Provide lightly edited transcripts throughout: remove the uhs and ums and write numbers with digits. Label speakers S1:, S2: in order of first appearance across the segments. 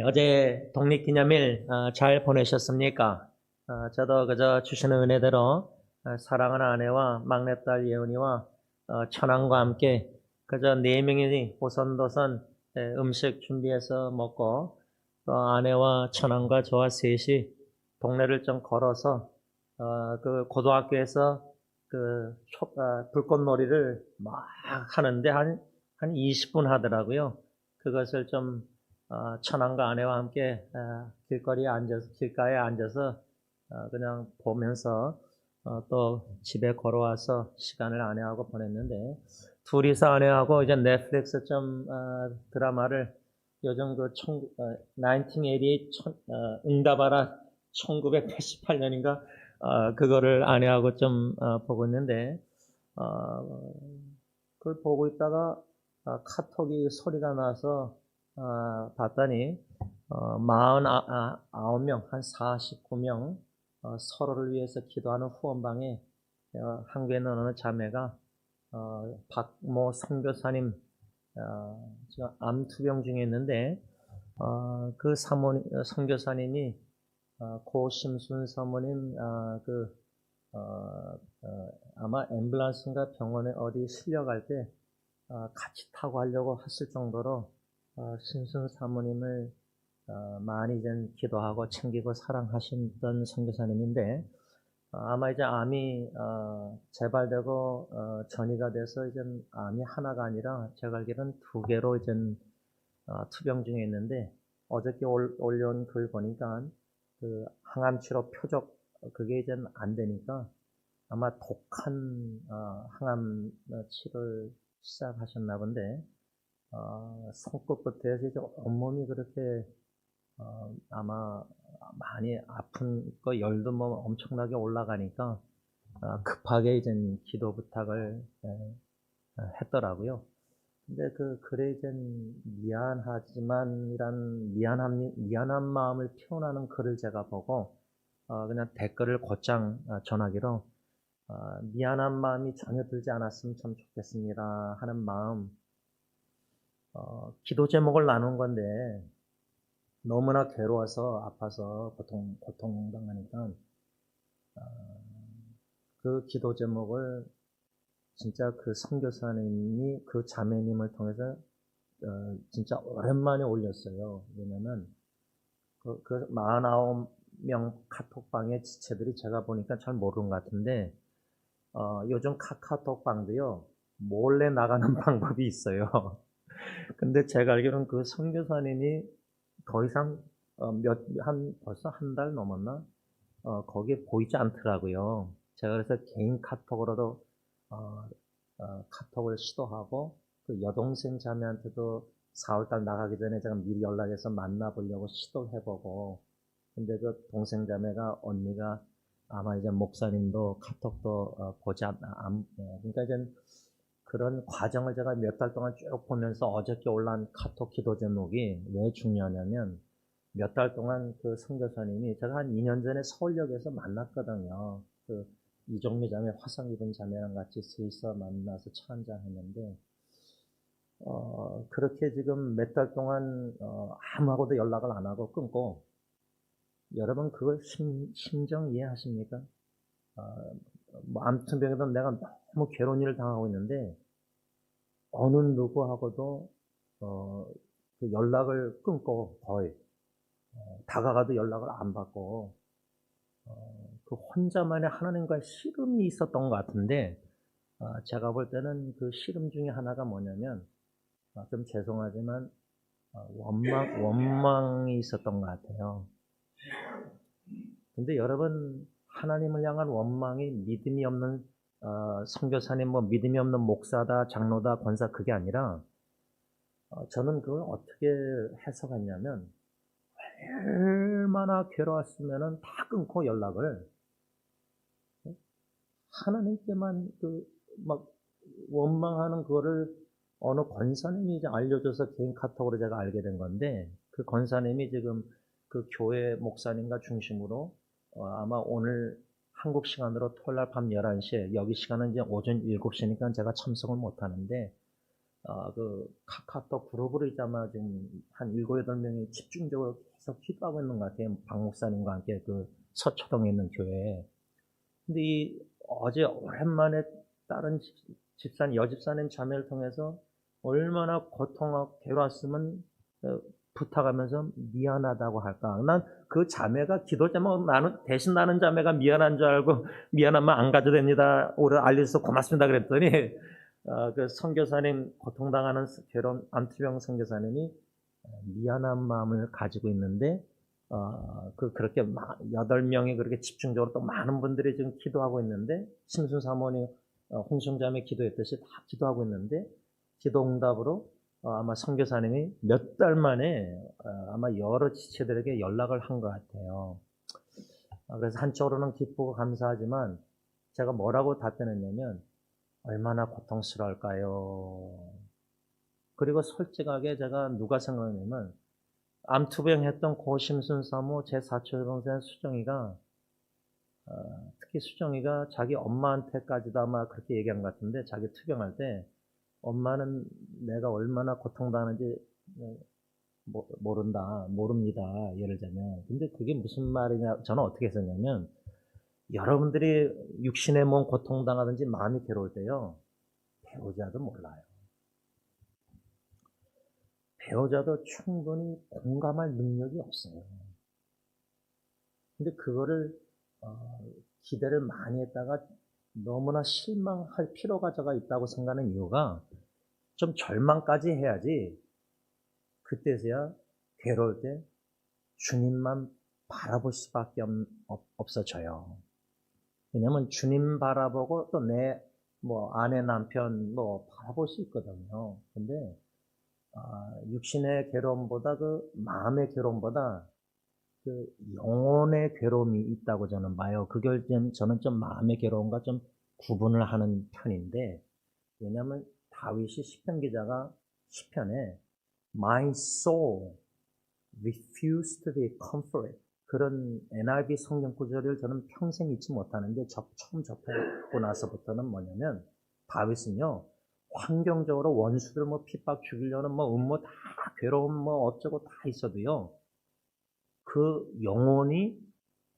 S1: 어제 독립기념일 잘 보내셨습니까? 저도 그저 주시는 은혜대로 사랑하는 아내와 막내딸 예은이와 처남과 함께 그저 4명이 오선도선 음식 준비해서 먹고 또 아내와 처남과 저와 셋이 동네를 좀 걸어서 그 고등학교에서 불꽃놀이를 막 하는데 한 20분 하더라고요. 그것을 좀 처남과 아내와 함께 길가에 앉아서 그냥 보면서 또 집에 걸어와서 시간을 아내하고 보냈는데 둘이서 아내하고 이제 넷플릭스 드라마를 요즘 1988 응답하라 1988년인가 그거를 아내하고 보고 있는데 어, 그걸 보고 있다가 카톡이 소리가 나서 봤더니 49명, 한 49명 서로를 위해서 기도하는 후원방에 한국에 있는 어느 자매가 박모 선교사님 지금 암 투병 중에 있는데 그 선교사님이 고심순 사모님 아마 앰뷸런스인가 병원에 어디 실려갈 때 같이 타고 하려고 했을 정도로 신순 사모님을 많이 이제 기도하고 챙기고 사랑하셨던 선교사님인데 아마 이제 암이 재발되고 전이가 돼서 이제 암이 하나가 아니라 제가 알기로는 2개로 이제 투병 중에 있는데 어저께 올려온 글 보니까 그 항암 치료 표적 그게 이제 안 되니까 아마 독한 항암 치료를 시작하셨나 본데 손끝부터 해서 이제 온몸이 그렇게 아마 많이 아픈 거 열도 뭐 엄청나게 올라가니까 급하게 이제 기도 부탁을 했더라고요. 근데 그 글에 이제 미안하지만이란 미안한 마음을 표현하는 글을 제가 보고 그냥 댓글을 곧장 전하기로 미안한 마음이 전혀 들지 않았으면 참 좋겠습니다 하는 마음 기도 제목을 나눈 건데 너무나 괴로워서 아파서 고통당하니까 그 기도 제목을 진짜 그 선교사님이 그 자매님을 통해서 진짜 오랜만에 올렸어요. 왜냐면 그 49명 카톡방의 지체들이 제가 보니까 잘 모르는 것 같은데 요즘 카카오톡방도요 몰래 나가는 방법이 있어요. 근데 제가 알기로는 그 선교사님이 더 이상 벌써 한 달 넘었나? 거기에 보이지 않더라고요. 제가 그래서 개인 카톡으로도 어, 카톡을 시도하고 그 여동생 자매한테도 4월달 나가기 전에 제가 미리 연락해서 만나보려고 시도해보고 근데 그 동생 자매가 언니가 아마 이제 목사님도 카톡도 보지 그러니까 이제 그런 과정을 제가 몇 달 동안 쭉 보면서 어저께 올라온 카톡 기도 제목이 왜 중요하냐면 몇 달 동안 그 선교사님이 제가 한 2년 전에 서울역에서 만났거든요. 그 이종미 자매, 화상 입은 자매랑 같이 셋이서 만나서 차 한잔 했는데 그렇게 지금 몇 달 동안 아무하고도 연락을 안 하고 끊고 여러분 그걸 심정 이해하십니까? 뭐 아무튼 병에도 내가 너무 괴로운 일을 당하고 있는데 어느 누구하고도 그 연락을 끊고 거의 다가가도 연락을 안 받고 그 혼자만의 하나님과의 씨름이 있었던 것 같은데 제가 볼 때는 그 씨름 중에 하나가 뭐냐면 좀 죄송하지만 원망이 있었던 것 같아요. 근데 여러분 하나님을 향한 원망이 믿음이 없는 선교사님 뭐 믿음이 없는 목사다 장로다 권사 그게 아니라 저는 그걸 어떻게 해석했냐면 얼마나 괴로웠으면은 다 끊고 연락을 하나님께만 막 원망하는 거를 어느 권사님이 이제 알려줘서 개인 카톡으로 제가 알게 된 건데 그 권사님이 지금 그 교회 목사님과 중심으로 아마 오늘 한국 시간으로 토요일 날 밤 11시에 여기 시간은 이제 오전 7시니까 제가 참석을 못 하는데 그 카카오톡 그룹으로 이제 아마 지금 한 7, 8명이 집중적으로 계속 기도하고 있는 것 같아요. 박 목사님과 함께 그 서초동에 있는 교회에. 근데 어제 오랜만에 다른 집사님, 여집사님 자매를 통해서 얼마나 고통하고 괴로웠으면 부탁하면서 미안하다고 할까. 난 그 자매가 기도 제목 대신 나는 자매가 미안한 줄 알고 미안하면 안 가도 됩니다. 오래 알려줘서 고맙습니다. 그랬더니 그 선교사님 고통당하는 괴로운 암투병 선교사님이 미안한 마음을 가지고 있는데 그렇게 8명이 그렇게 집중적으로 또 많은 분들이 지금 기도하고 있는데 심순 사모님 홍성자매 기도했듯이 다 기도하고 있는데 기도 응답으로 아마 선교사님이 몇 달 만에 아마 여러 지체들에게 연락을 한 것 같아요. 그래서 한쪽으로는 기쁘고 감사하지만 제가 뭐라고 답변했냐면 얼마나 고통스러울까요? 그리고 솔직하게 제가 누가 생각하냐면 암투병 했던 고심순 사모 제 사촌 동생 수정이가 특히 수정이가 자기 엄마한테까지도 아마 그렇게 얘기한 것 같은데 자기 투병할 때 엄마는 내가 얼마나 고통당하는지 모릅니다. 예를 들면. 근데 그게 무슨 말이냐, 저는 어떻게 했었냐면, 여러분들이 육신의 몸 고통당하든지 마음이 괴로울 때요, 배우자도 몰라요. 배우자도 충분히 공감할 능력이 없어요. 근데 그거를, 기대를 많이 했다가 너무나 실망할 필요가 제가 있다고 생각하는 이유가 좀 절망까지 해야지 그때서야 괴로울 때 주님만 바라볼 수밖에 없어져요. 왜냐면 주님 바라보고 또 내 아내 남편 바라볼 수 있거든요. 근데 육신의 괴로움보다 그 마음의 괴로움보다 그 영혼의 괴로움이 있다고 저는 봐요. 그걸 저는 좀 마음의 괴로움과 좀 구분을 하는 편인데, 왜냐하면 다윗이 시편 기자가 시편에 My soul refused to be comforted, 그런 NIV 성경 구절을 저는 평생 잊지 못하는데 처음 접하고 나서부터는 뭐냐면 다윗은요 환경적으로 원수들 핍박 죽이려는 음모 다 괴로움 어쩌고 다 있어도요 그 영혼이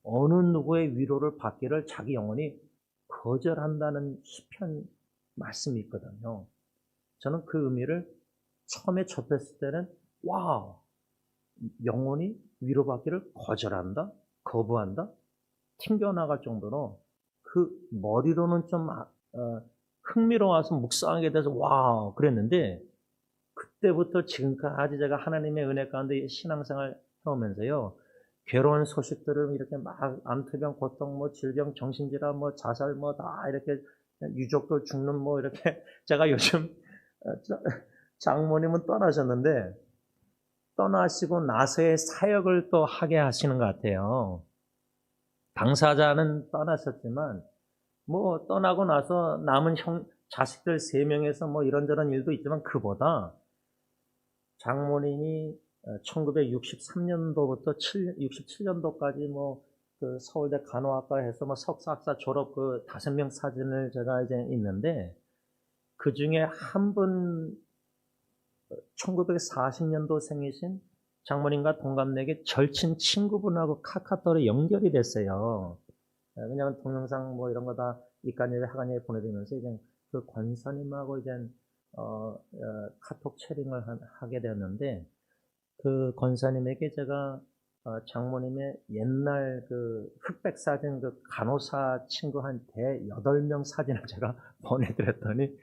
S1: 어느 누구의 위로를 받기를 자기 영혼이 거절한다는 시편 말씀이 있거든요. 저는 그 의미를 처음에 접했을 때는 와우, 영혼이 위로받기를 거절한다? 거부한다? 튕겨나갈 정도로 그 머리로는 좀 흥미로워서 묵상하게 돼서 와우 그랬는데 그때부터 지금까지 제가 하나님의 은혜 가운데 신앙생활 해오면서요 괴로운 소식들을 이렇게 막 암투병, 고통, 질병, 정신질환, 자살, 다 이렇게 유족도 죽는 이렇게 제가 요즘 장모님은 떠나셨는데 떠나시고 나서의 사역을 또 하게 하시는 것 같아요. 당사자는 떠나셨지만 떠나고 나서 남은 자식들 3명에서 이런저런 일도 있지만 그보다 장모님이 1963년도부터 67년도까지 그 서울대 간호학과에서 석사학사 졸업 그 5명 사진을 제가 이제 있는데 그 중에 한 분 1940년도 생이신 장모님과 동갑내기 절친 친구분하고 카카오톡으로 연결이 됐어요. 왜냐하면 동영상 이런 거 다 이간일에 하간일에 보내드리면서 이제 그 권사님하고 이제 카톡 채링을 하게 되었는데 그 권사님에게 제가 장모님의 옛날 그 흑백 사진 그 간호사 친구 한 8명 사진을 제가 보내드렸더니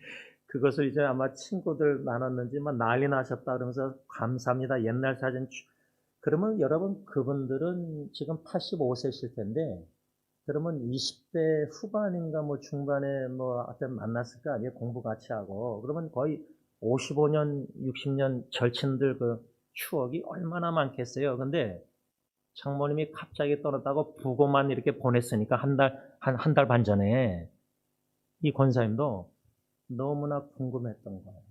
S1: 그것을 이제 아마 친구들 나눴는지 난리 나셨다 그러면서 감사합니다. 옛날 사진. 그러면 여러분 그분들은 지금 85세실 텐데 그러면 20대 후반인가 중반에 하여튼 만났을 거 아니에요. 공부 같이 하고. 그러면 거의 55년, 60년 절친들 그 추억이 얼마나 많겠어요. 근데 장모님이 갑자기 떠났다고 부고만 이렇게 보냈으니까 한 달 반 전에 이 권사님도 너무나 궁금했던 거예요.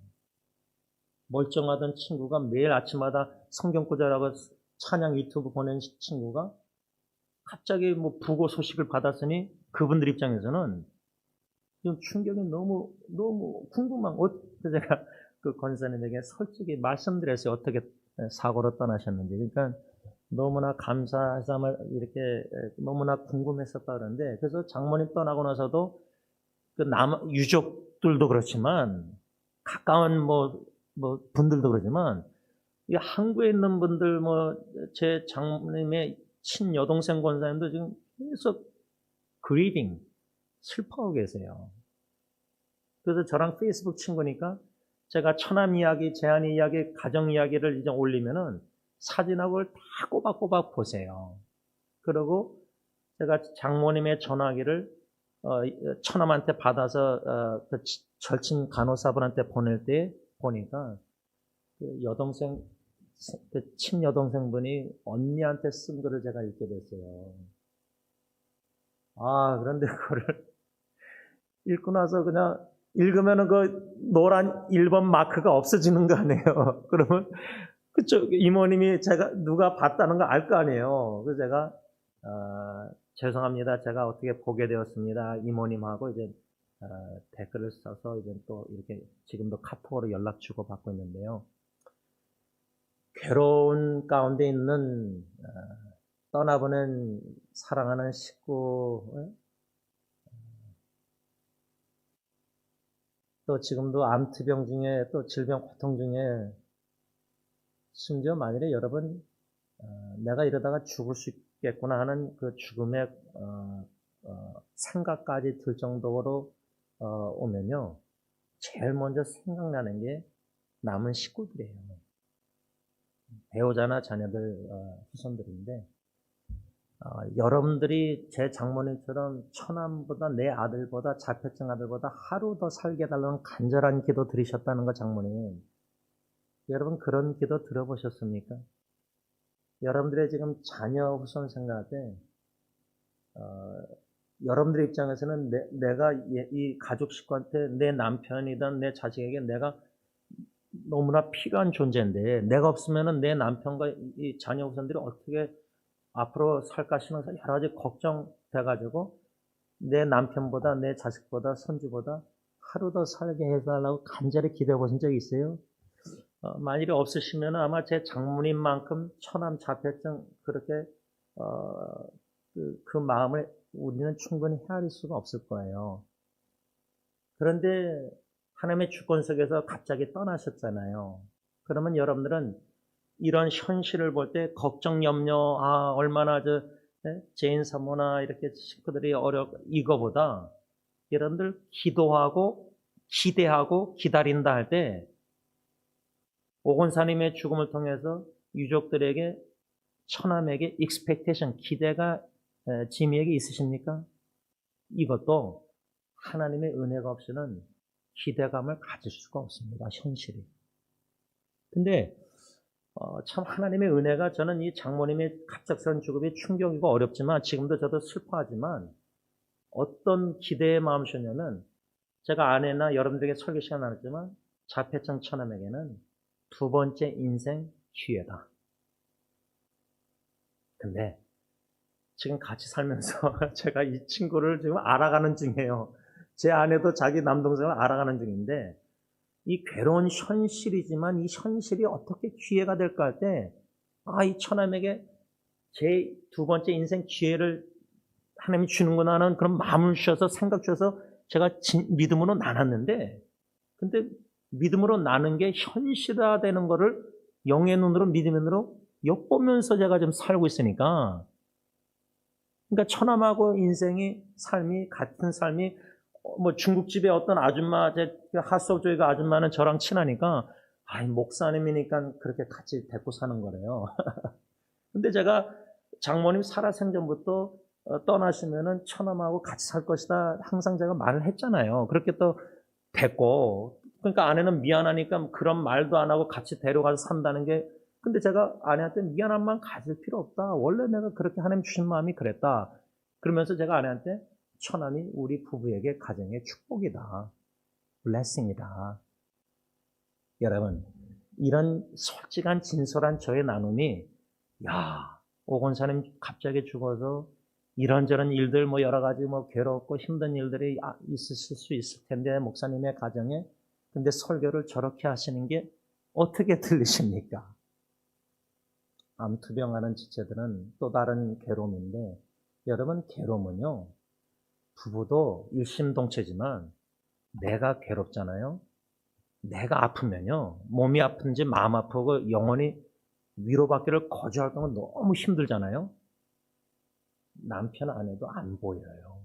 S1: 멀쩡하던 친구가 매일 아침마다 성경 구절하고 찬양 유튜브 보낸 친구가 갑자기 부고 소식을 받았으니 그분들 입장에서는 좀 충격이 너무 궁금한. 그래서 제가 그 권사님에게 솔직히 말씀드렸어요. 어떻게 사고로 떠나셨는지. 그러니까 너무나 감사해서 이렇게 너무나 궁금했었다 그러는데, 그래서 장모님 떠나고 나서도 그 유족들도 그렇지만 가까운 분들도 그러지만, 이 한국에 있는 분들 제 장모님의 친여동생 권사님도 지금 계속 그리빙 슬퍼하고 계세요. 그래서 저랑 페이스북 친구니까 제가 처남 이야기, 재한 이야기, 가정 이야기를 이제 올리면은 사진하고 다 꼬박꼬박 보세요. 그리고 제가 장모님의 전화기를 처남한테 받아서 그 절친 간호사분한테 보낼 때 보니까 그 그 친여동생분이 언니한테 쓴 글을 제가 읽게 됐어요. 그런데 그거를 읽고 나서 그냥 읽으면은 그 노란 1번 마크가 없어지는 거 아니에요. 그러면 그쪽 이모님이 누가 봤다는 거 알 거 아니에요. 그래서 제가, 죄송합니다. 제가 어떻게 보게 되었습니다. 이모님하고 이제, 댓글을 써서 이제 또 이렇게 지금도 카톡으로 연락 주고 받고 있는데요. 괴로운 가운데 있는, 떠나보낸 사랑하는 식구, 또 지금도 암투병 중에 또 질병 고통 중에 심지어 만일에 여러분 내가 이러다가 죽을 수 있겠구나 하는 그 죽음의 생각까지 들 정도로 오면요, 제일 먼저 생각나는 게 남은 식구들이에요. 배우자나 자녀들, 후손들인데, 여러분들이 제 장모님처럼 처남보다 내 아들보다 자폐증 아들보다 하루 더 살게 해달라는 간절한 기도 드리셨다는 거, 장모님. 여러분 그런 기도 들어보셨습니까? 여러분들의 지금 자녀 후손 생각할 때 여러분들의 입장에서는 내가 이 가족 식구한테 내 남편이든 내 자식에게 내가 너무나 필요한 존재인데, 내가 없으면 내 남편과 이 자녀 후손들이 어떻게 앞으로 살까 싶어서 여러 가지 걱정돼가지고 내 남편보다 내 자식보다 손주보다 하루 더 살게 해달라고 간절히 기도해 보신 적 있어요? 만일에 없으시면 아마 제 장모님만큼 처남 자폐증 그렇게 그 마음을 우리는 충분히 헤아릴 수가 없을 거예요. 그런데 하나님의 주권 속에서 갑자기 떠나셨잖아요. 그러면 여러분들은 이런 현실을 볼 때 걱정, 염려, 얼마나 제인 사모나 이렇게 식구들이 이거보다 여러분들 기도하고 기대하고 기다린다 할 때, 오건사님의 죽음을 통해서 유족들에게, 처남에게 expectation, 기대가 지미에게 있으십니까? 이것도 하나님의 은혜가 없이는 기대감을 가질 수가 없습니다. 현실이. 근데 참 하나님의 은혜가, 저는 이 장모님의 갑작스러운 죽음이 충격이고 어렵지만 지금도 저도 슬퍼하지만 어떤 기대의 마음이셨냐면, 제가 아내나 여러분들에게 설교 시간 나눴지만 자폐증 처남에게는 두 번째 인생 기회다. 근데 지금 같이 살면서 제가 이 친구를 지금 알아가는 중이에요. 제 아내도 자기 남동생을 알아가는 중인데, 이 괴로운 현실이지만 이 현실이 어떻게 기회가 될까 할 때, 이 처남에게 제 두 번째 인생 기회를 하나님이 주는구나 하는 그런 마음을 주셔서, 생각 주셔서 제가 믿음으로 나눴는데, 근데 믿음으로 나눈 게 현실화되는 거를 영의 눈으로, 믿음의 눈으로 엿보면서 제가 좀 살고 있으니까, 그러니까 처남하고 삶이 같은 삶이, 중국집에 어떤 아줌마, 제 핫소조이가 아줌마는 저랑 친하니까, 목사님이니까 그렇게 같이 데리고 사는 거래요. 근데 제가 장모님 살아생전부터 떠나시면은 처남하고 같이 살 것이다 항상 제가 말을 했잖아요. 그렇게 또 됐고, 그러니까 아내는 미안하니까 그런 말도 안 하고 같이 데려가서 산다는 게, 근데 제가 아내한테 미안한 마음 가질 필요 없다. 원래 내가 그렇게 하나님 주신 마음이 그랬다. 그러면서 제가 아내한테, 처남이 우리 부부에게 가정의 축복이다. 블레싱이다. 여러분, 이런 솔직한 진솔한 저의 나눔이, 오건사님 갑자기 죽어서 이런저런 일들, 여러 가지 괴롭고 힘든 일들이 있으실 수 있을 텐데, 목사님의 가정에, 근데 설교를 저렇게 하시는 게 어떻게 들리십니까? 암투병하는 지체들은 또 다른 괴로움인데, 여러분, 괴로움은요, 부부도 일심동체지만 내가 괴롭잖아요. 내가 아프면요, 몸이 아픈지 마음 아프고 영혼이 위로받기를 거절할 경우 너무 힘들잖아요. 남편 아내도 안 보여요.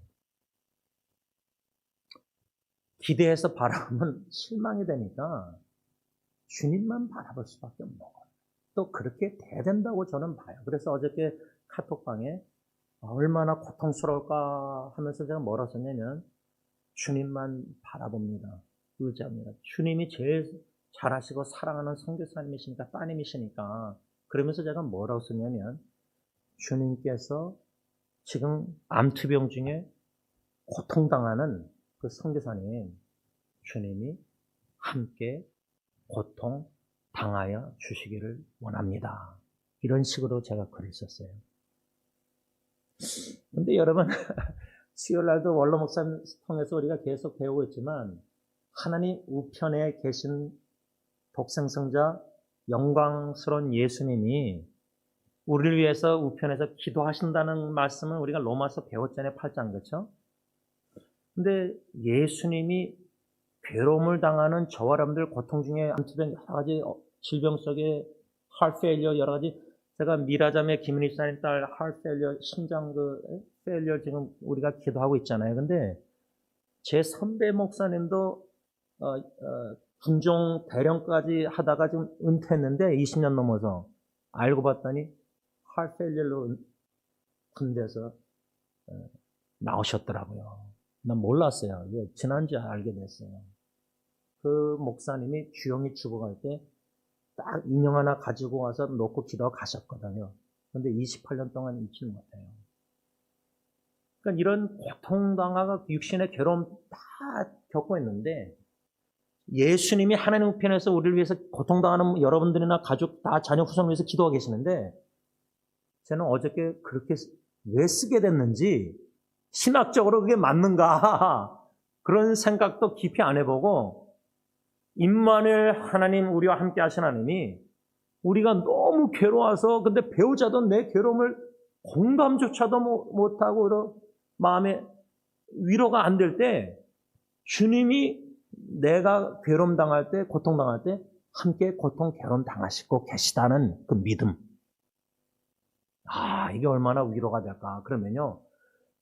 S1: 기대해서 바라보면 실망이 되니까 주님만 바라볼 수밖에 없는 거예요. 또 그렇게 돼야 된다고 저는 봐요. 그래서 어저께 카톡방에 얼마나 고통스러울까 하면서 제가 뭐라 썼냐면, 주님만 바라봅니다. 의지합니다. 주님이 제일 잘하시고 사랑하는 선교사님이시니까, 따님이시니까. 그러면서 제가 뭐라고 썼냐면, 주님께서 지금 암투병 중에 고통당하는 그 선교사님, 주님이 함께 고통 당하여 주시기를 원합니다. 이런 식으로 제가 글을 썼어요. 근데 여러분, 수요일 날도 원로 목사님 통해서 우리가 계속 배우고 있지만, 하나님 우편에 계신 독생성자 영광스러운 예수님이 우리를 위해서 우편에서 기도하신다는 말씀은 우리가 로마서 배웠잖아요. 8장, 그렇죠? 근데 예수님이 괴로움을 당하는 저와 여러분들 고통 중에 암투병 여러 가지 질병 속에 heart failure 여러 가지, 제가 미라자매 김은희 사님 딸 heart failure 심장 failure 지금 우리가 기도하고 있잖아요. 근데 제 선배 목사님도 군종 대령까지 하다가 지금 은퇴했는데 20년 넘어서 알고 봤더니 heart failure로 군대에서 나오셨더라고요. 난 몰랐어요. 지난주에 알게 됐어요. 그 목사님이 주영이 죽어갈 때 딱 인형 하나 가지고 와서 놓고 기도하고 가셨거든요. 그런데 28년 동안 잊지 못해요. 그러니까 이런 고통당하고 육신의 괴로움 다 겪고 있는데, 예수님이 하나님 우편에서 우리를 위해서 고통당하는 여러분들이나 가족 다 자녀 후손을 위해서 기도하고 계시는데, 저는 어저께 그렇게 왜 쓰게 됐는지, 신학적으로 그게 맞는가 그런 생각도 깊이 안 해보고, 임마누엘 하나님, 우리와 함께 하신 하나님이 우리가 너무 괴로워서, 근데 배우자도 내 괴로움을 공감조차도 못하고 마음에 위로가 안 될 때, 주님이 내가 괴로움 당할 때, 고통 당할 때 함께 고통 괴로움 당하시고 계시다는 그 믿음. 이게 얼마나 위로가 될까. 그러면요,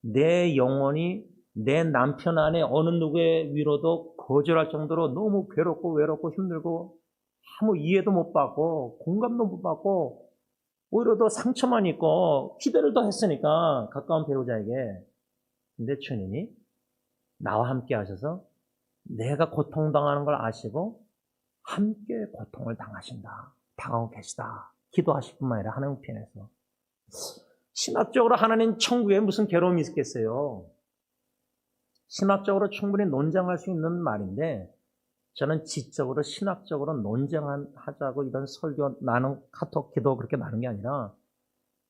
S1: 내 영혼이 내 남편 안에 어느 누구의 위로도 거절할 정도로 너무 괴롭고 외롭고 힘들고 아무 이해도 못 받고 공감도 못 받고 오히려 더 상처만 있고 기대를 더 했으니까, 가까운 배우자에게. 근데 주님이 나와 함께 하셔서 내가 고통당하는 걸 아시고 함께 고통을 당하고 계시다. 기도하실 뿐만 아니라 하나님 편에서. 신학적으로 하나님 천국에 무슨 괴로움이 있겠어요? 신학적으로 충분히 논쟁할 수 있는 말인데, 저는 지적으로 신학적으로 논쟁하자고 이런 설교 나는 카톡 기도 그렇게 나눈 게 아니라,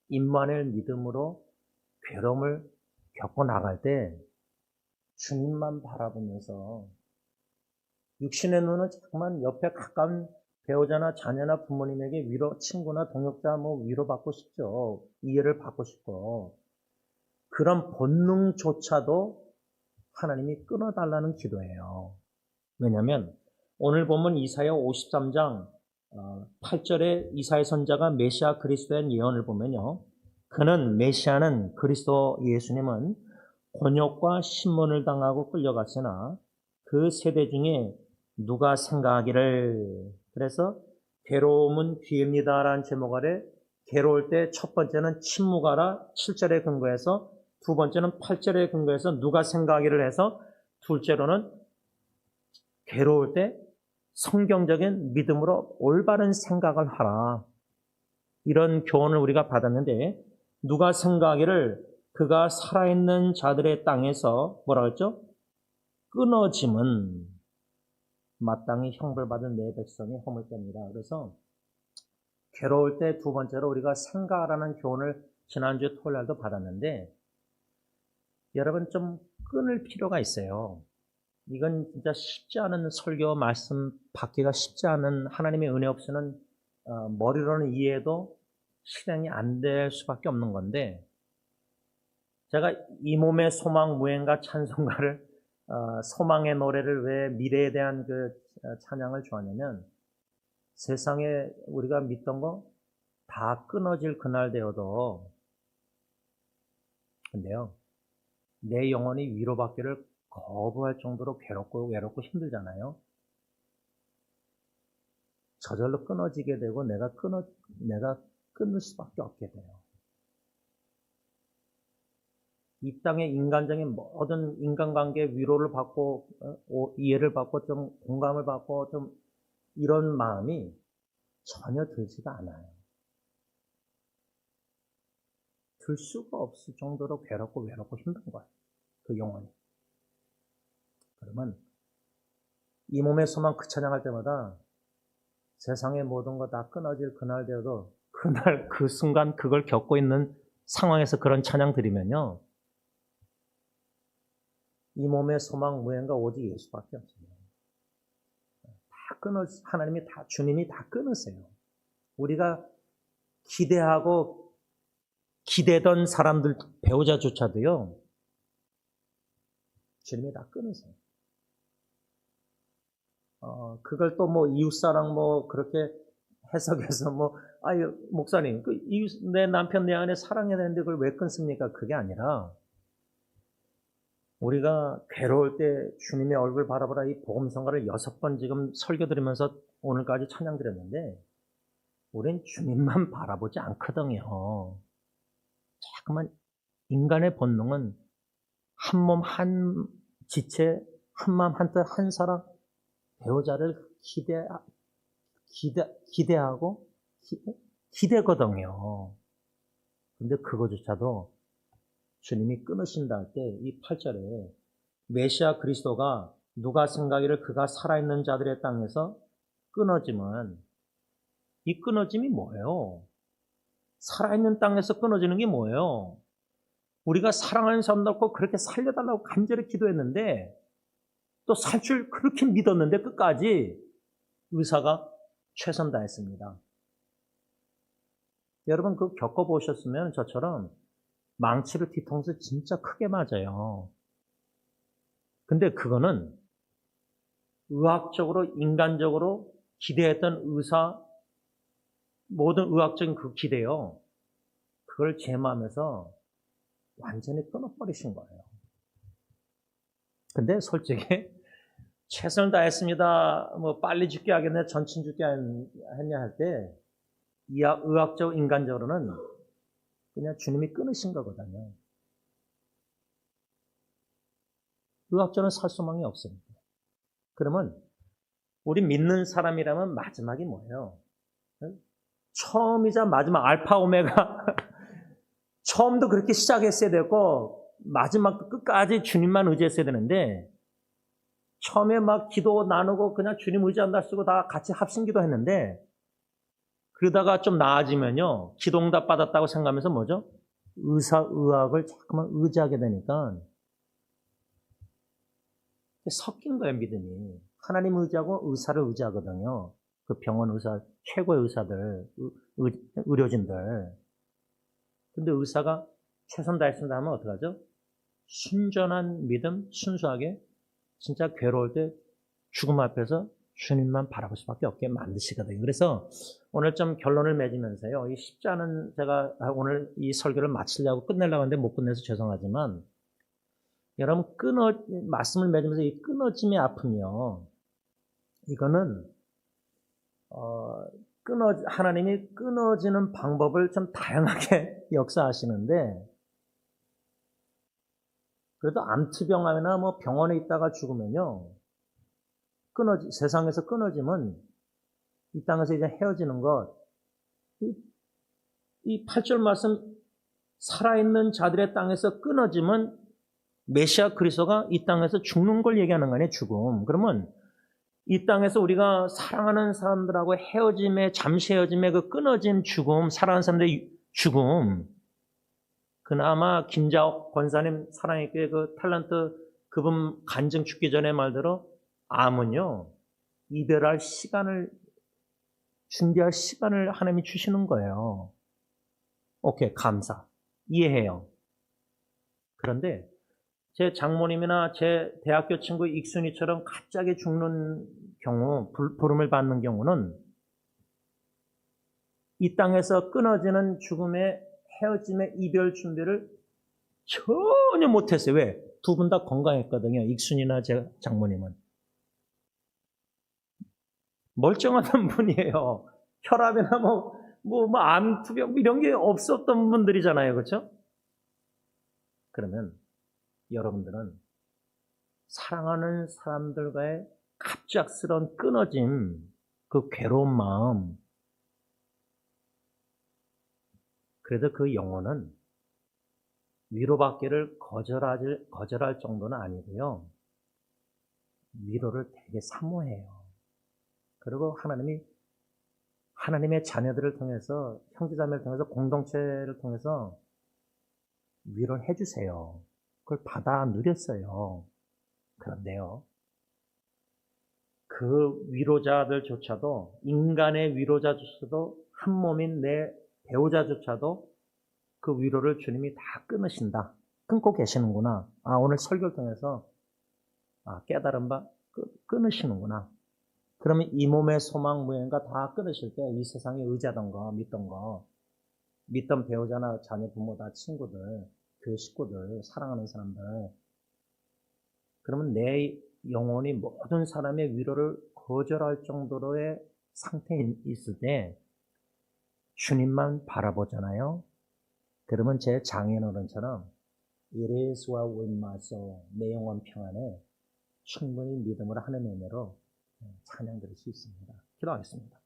S1: 임마누엘 믿음으로 괴로움을 겪고 나갈 때 주님만 바라보면서, 육신의 눈은 정말 옆에 가까운 배우자나 자녀나 부모님에게 위로, 친구나 동역자 위로받고 싶죠. 이해를 받고 싶고, 그런 본능조차도 하나님이 끊어달라는 기도예요. 왜냐하면 오늘 보면 이사야 53장 8절에 이사야 선지자가 메시아 그리스도에 대한 예언을 보면요, 그는, 메시아는, 그리스도 예수님은 곤욕과 신문을 당하고 끌려갔으나 그 세대 중에 누가 생각하기를. 그래서 괴로움은 귀입니다 라는 제목 아래 괴로울 때 첫 번째는 침묵하라 7절에 근거해서, 두 번째는 8절에 근거해서 누가 생각하기를 해서, 둘째로는 괴로울 때 성경적인 믿음으로 올바른 생각을 하라. 이런 교훈을 우리가 받았는데, 누가 생각하기를 그가 살아있는 자들의 땅에서 뭐라 그랬죠? 끊어짐은 마땅히 형벌받은 내 백성이 허물됩니다. 그래서 괴로울 때 두 번째로 우리가 생각하라는 교훈을 지난주에 토요일 날도 받았는데, 여러분 좀 끊을 필요가 있어요. 이건 진짜 쉽지 않은 설교 말씀 받기가 쉽지 않은 하나님의 은혜 없이는 머리로는 이해도 실행이 안 될 수밖에 없는 건데 제가 이 몸의 소망 무행과 찬송가를 소망의 노래를 왜 미래에 대한 그 찬양을 좋아하냐면 세상에 우리가 믿던 거 다 끊어질 그날 되어도 근데요 내 영혼이 위로받기를 거부할 정도로 괴롭고 외롭고 힘들잖아요. 저절로 끊어지게 되고 내가 끊을 수밖에 없게 돼요. 이 땅의 인간적인 모든 인간관계 위로를 받고 이해를 받고 좀 공감을 받고 좀 이런 마음이 전혀 들지가 않아요. 들 수가 없을 정도로 괴롭고 외롭고 힘든 거예요. 그 영혼이. 그러면 이 몸의 소망 그 찬양할 때마다 세상의 모든 거 다 끊어질 그날 되어도 그날 그 순간 그걸 겪고 있는 상황에서 그런 찬양 드리면요. 이 몸의 소망 무행과 오직 예수밖에 없습니다. 하나님이 주님이 다 끊으세요. 우리가 기대던 사람들, 배우자조차도요, 주님이 다 끊으세요. 그걸 또 이웃사랑 그렇게 해석해서 아유, 목사님, 내 남편 내 아내 사랑해야 되는데 그걸 왜 끊습니까? 그게 아니라, 우리가 괴로울 때 주님의 얼굴 바라보라 이 복음성가를 6번 지금 설교 드리면서 오늘까지 찬양 드렸는데, 우린 주님만 바라보지 않거든요. 자꾸만 인간의 본능은 한 몸, 한 지체, 한 마음, 한 뜻, 한 사람, 배우자를 기대하고 기대거든요. 근데 그거조차도 주님이 끊으신다 할 때 이 8절에 메시아 그리스도가 누가 생각하기를 그가 살아있는 자들의 땅에서 끊어짐은 이 끊어짐이 뭐예요? 살아있는 땅에서 끊어지는 게 뭐예요? 우리가 사랑하는 사람도 없고 그렇게 살려달라고 간절히 기도했는데 또 살 줄 그렇게 믿었는데 끝까지 의사가 최선 다했습니다. 여러분 그거 겪어보셨으면 저처럼 망치를 뒤통수 진짜 크게 맞아요. 근데 그거는 의학적으로 인간적으로 기대했던 모든 의학적인 그 기대요. 그걸 제 마음에서 완전히 끊어버리신 거예요. 근데 솔직히 최선을 다했습니다. 빨리 죽게 하겠네, 전신 죽게 했냐 할 때 의학적 인간적으로는 그냥 주님이 끊으신 거거든요. 의학적으로는 살 소망이 없습니다. 그러면 우리 믿는 사람이라면 마지막이 뭐예요? 처음이자 마지막 알파 오메가 처음도 그렇게 시작했어야 되고 마지막도 끝까지 주님만 의지했어야 되는데 처음에 기도 나누고 그냥 주님 의지한다 쓰고 다 같이 합심기도 했는데 그러다가 좀 나아지면요 기도응답 받았다고 생각하면서 뭐죠? 의학을 자꾸만 의지하게 되니까 섞인 거예요. 믿음이. 하나님 의지하고 의사를 의지하거든요. 그 병원 의사, 최고의 의사들, 의료진들. 근데 의사가 최선 다했습니다 하면 어떡하죠? 순전한 믿음, 순수하게 진짜 괴로울 때 죽음 앞에서 주님만 바라볼 수밖에 없게 만드시거든요. 그래서 오늘 좀 결론을 맺으면서요. 이 쉽지 않은 제가 오늘 이 설교를 마치려고 끝내려고 하는데 못 끝내서 죄송하지만 여러분 말씀을 맺으면서 이 끊어짐의 아픔이요. 이거는 하나님이 끊어지는 방법을 좀 다양하게 역사하시는데 그래도 암투병이나 병원에 있다가 죽으면요. 세상에서 끊어지면 이 땅에서 이제 헤어지는 것. 이 8절 말씀 살아있는 자들의 땅에서 끊어지면 메시아 그리스도가 이 땅에서 죽는 걸 얘기하는 거 아니에요, 죽음. 그러면 이 땅에서 우리가 사랑하는 사람들하고 잠시 헤어짐에 그 끊어진 죽음, 사랑하는 사람들의 죽음. 그나마 김자옥 권사님 사랑의 교회 그 탤런트 그분 간증 죽기 전에 말대로 암은요, 이별할 시간을, 준비할 시간을 하나님이 주시는 거예요. 오케이, 감사. 이해해요. 그런데 제 장모님이나 제 대학교 친구 익순이처럼 갑자기 죽는 경우, 부름을 받는 경우는 이 땅에서 끊어지는 죽음의 헤어짐의 이별 준비를 전혀 못했어요. 왜? 두 분 다 건강했거든요. 익순이나 제 장모님은. 멀쩡하던 분이에요. 혈압이나 암투병 이런 게 없었던 분들이잖아요. 그렇죠? 그러면 여러분들은 사랑하는 사람들과의 갑작스러운 끊어짐, 그 괴로운 마음, 그래도 그 영혼은 위로받기를 거절할 정도는 아니고요. 위로를 되게 사모해요. 그리고 하나님의 자녀들을 통해서, 형제자매를 통해서, 공동체를 통해서 위로를 해주세요. 그걸 받아 누렸어요. 그런데요, 그 위로자들조차도, 인간의 위로자조차도, 한 몸인 내 배우자조차도 그 위로를 주님이 다 끊으신다. 끊고 계시는구나. 오늘 설교를 통해서 깨달은 바 끊으시는구나. 그러면 이 몸의 소망, 무행과 다 끊으실 때 이 세상에 의지하던 거, 믿던 배우자나 자녀, 부모 다 친구들, 교회 식구들, 사랑하는 사람들, 그러면 내 영혼이 모든 사람의 위로를 거절할 정도로의 상태에 있을 때 주님만 바라보잖아요. 그러면 제 장인어른처럼 이래수와 웬마소 내 영혼 평안에 충분히 믿음으로 하나님의 은혜로 찬양 드릴 수 있습니다. 기도하겠습니다.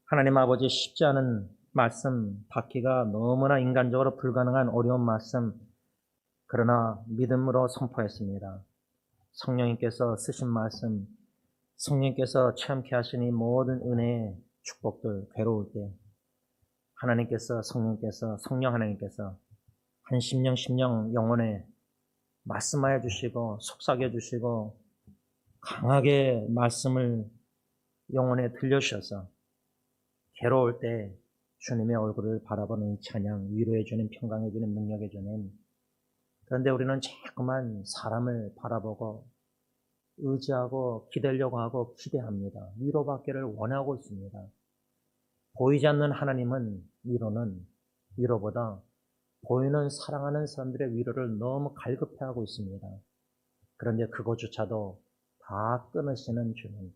S1: 하나님 아버지, 쉽지 않은 말씀 받기가 너무나 인간적으로 불가능한 어려운 말씀, 그러나 믿음으로 선포했습니다. 성령님께서 쓰신 말씀, 성령님께서 체험케 하시니 모든 은혜의 축복들, 괴로울 때 하나님께서, 성령 하나님께서 한 심령 영혼에 말씀하여 주시고 속삭여 주시고 강하게 말씀을 영혼에 들려주셔서 괴로울 때 주님의 얼굴을 바라보는 이 찬양, 위로해주는, 평강해주는, 능력해주는. 그런데 우리는 자꾸만 사람을 바라보고 의지하고 기대려고 하고 기대합니다. 위로받기를 원하고 있습니다. 보이지 않는 하나님은 위로보다 보이는 사랑하는 사람들의 위로를 너무 갈급해하고 있습니다. 그런데 그것조차도 다 끊으시는 주님.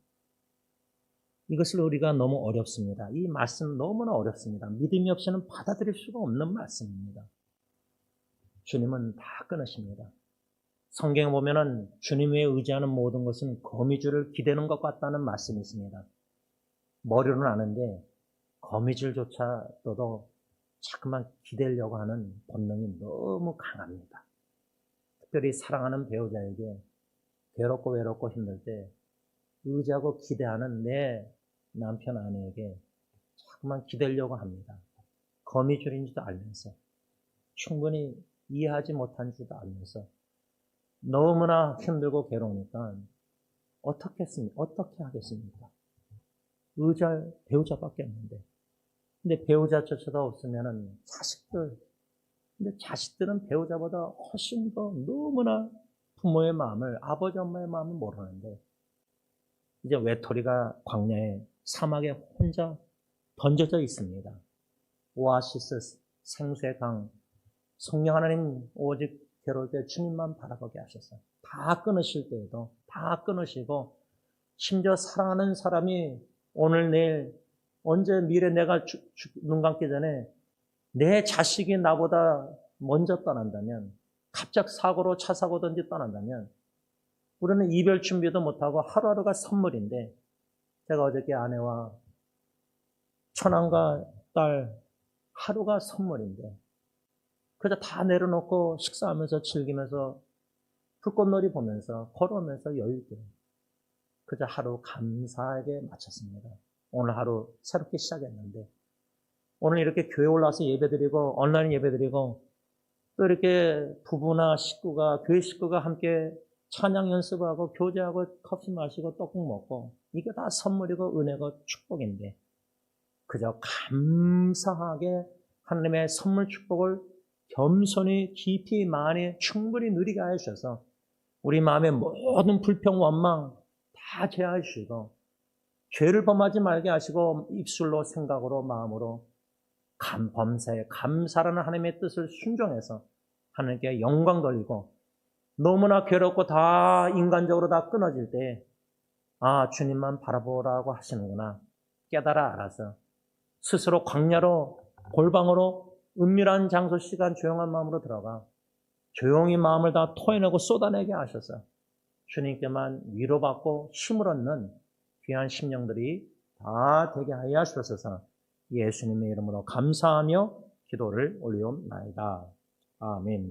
S1: 이것을 우리가 너무 어렵습니다. 이 말씀 너무나 어렵습니다. 믿음이 없이는 받아들일 수가 없는 말씀입니다. 주님은 다 끊으십니다. 성경에 보면은 주님 외에 의지하는 모든 것은 거미줄을 기대는 것 같다는 말씀이 있습니다. 머리로는 아는데 거미줄조차도 자꾸만 기대려고 하는 본능이 너무 강합니다. 특별히 사랑하는 배우자에게 괴롭고 외롭고 힘들 때 의지하고 기대하는 내 남편, 아내에게 자꾸만 기대려고 합니다. 거미줄인지도 알면서, 충분히 이해하지 못한 줄도 알면서 너무나 힘들고 괴로우니까 어떻게 하겠습니까? 의지할 배우자밖에 없는데. 근데 배우자조차도 없으면은 근데 자식들은 배우자보다 훨씬 더 너무나 부모의 마음을, 아버지 엄마의 마음을 모르는데, 이제 외톨이가 광야에, 사막에 혼자 던져져 있습니다. 오아시스, 생수의 강, 성령 하나님 오직 괴로울 때 주님만 바라보게 하셔서 다 끊으실 때에도 다 끊으시고, 심지어 사랑하는 사람이 오늘 내일 언제 미래 내가 눈 감기 전에 내 자식이 나보다 먼저 떠난다면, 갑작 사고로 차 사고든지 떠난다면 우리는 이별 준비도 못하고 하루하루가 선물인데, 제가 어저께 아내와 처남과 딸 하루가 선물인데 그저 다 내려놓고 식사하면서 즐기면서 불꽃놀이 보면서 걸어오면서 여유있게 그저 하루 감사하게 마쳤습니다. 오늘 하루 새롭게 시작했는데, 오늘 이렇게 교회 올라와서 예배드리고 온라인 예배드리고 또 이렇게 부부나 식구가, 교회 식구가 함께 찬양 연습하고 교제하고 커피 마시고 떡국 먹고, 이게 다 선물이고 은혜고 축복인데, 그저 감사하게 하나님의 선물 축복을 겸손히 깊이 많이 충분히 누리게 하셔서 우리 마음의 모든 불평 원망 다 제하시고, 죄를 범하지 말게 하시고, 입술로 생각으로 마음으로 범사에 감사라는 하나님의 뜻을 순종해서 하나님께 영광 돌리고, 너무나 괴롭고 다 인간적으로 다 끊어질 때, 아, 주님만 바라보라고 하시는구나 깨달아 알아서 스스로 광야로 골방으로 은밀한 장소 시간 조용한 마음으로 들어가 조용히 마음을 다 토해내고 쏟아내게 하셔서 주님께만 위로받고 힘을 얻는 귀한 심령들이 다 되게 하여 하시옵소서. 예수님의 이름으로 감사하며 기도를 올리옵나이다. 아멘.